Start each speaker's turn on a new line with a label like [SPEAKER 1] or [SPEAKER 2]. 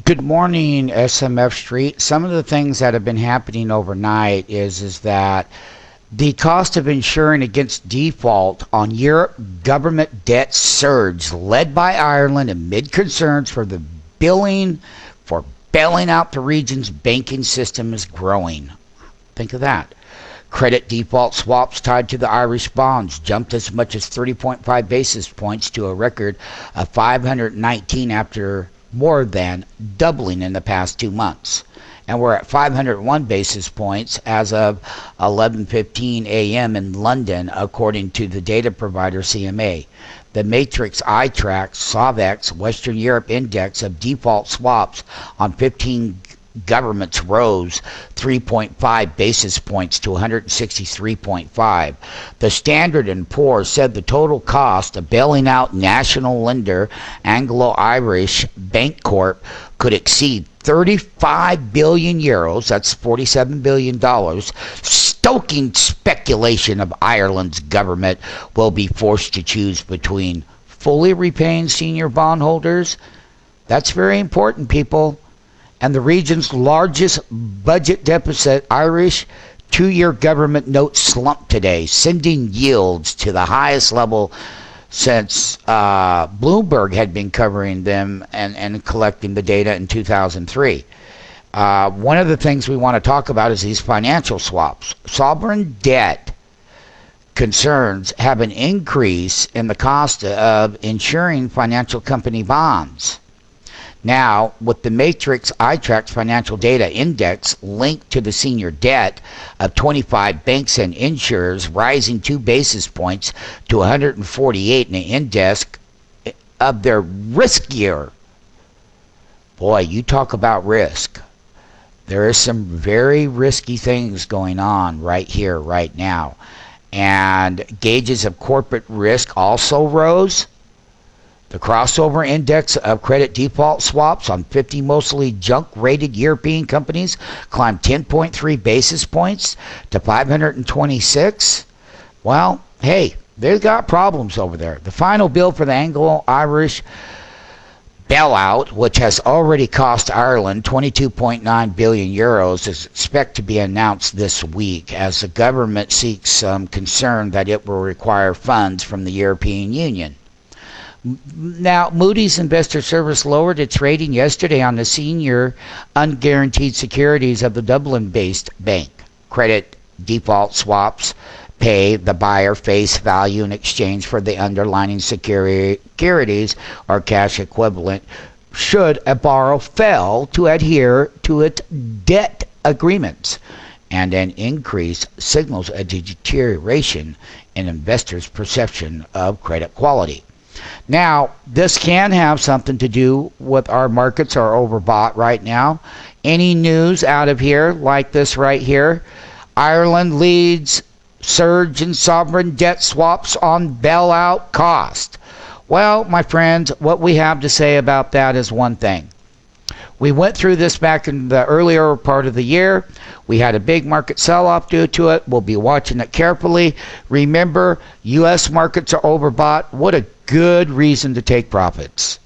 [SPEAKER 1] Good morning, SMF Street. Some of the things that have been happening overnight is that the cost of insuring against default on Europe government debt surged, led by Ireland amid concerns for the billing for bailing out the region's banking system is growing. Think of that. Credit default swaps tied to the Irish bonds jumped as much as 30.5 basis points to a record of 519 after more than doubling in the past 2 months. And we're at 501 basis points as of 11:15 a.m. in London, according to the data provider CMA. The Matrix iTrack Sovx Western Europe Index of default swaps on 15 governments rose 3.5 basis points to 163.5. The Standard & Poor's said the total cost of bailing out national lender Anglo-Irish Bank Corp could exceed 35 billion euros, that's $47 billion, stoking speculation of Ireland's government will be forced to choose between fully repaying senior bondholders, that's very important, people, and the region's largest budget deficit. Irish two-year government notes slumped today, sending yields to the highest level since Bloomberg had been covering them and collecting the data in 2003. One of the things we want to talk about is these financial swaps. Sovereign debt concerns have an increase in the cost of insuring financial company bonds. Now, with the Matrix iTrack Financial Data Index linked to the senior debt of 25 banks and insurers rising 2 basis points to 148 in the index of their riskier. Boy, you talk about risk. There is some very risky things going on right here, right now. And gauges of corporate risk also rose. The crossover index of credit default swaps on 50 mostly junk-rated European companies climbed 10.3 basis points to 526. Well, hey, they've got problems over there. The final bill for the Anglo-Irish bailout, which has already cost Ireland 22.9 billion euros, is expected to be announced this week as the government seeks some concern that it will require funds from the European Union. Now, Moody's Investor Service lowered its rating yesterday on the senior unguaranteed securities of the Dublin-based bank. Credit default swaps pay the buyer face value in exchange for the underlying securities or cash equivalent should a borrower fail to adhere to its debt agreements, and an increase signals a deterioration in investors' perception of credit quality. Now, this can have something to do with our markets are overbought right now. Any news out of here like this right here? Ireland leads surge in sovereign debt swaps on bailout cost. Well, my friends, what we have to say about that is one thing. We went through this back in the earlier part of the year. We had a big market sell-off due to it. We'll be watching it carefully. Remember, U.S. markets are overbought. What a good reason to take profits.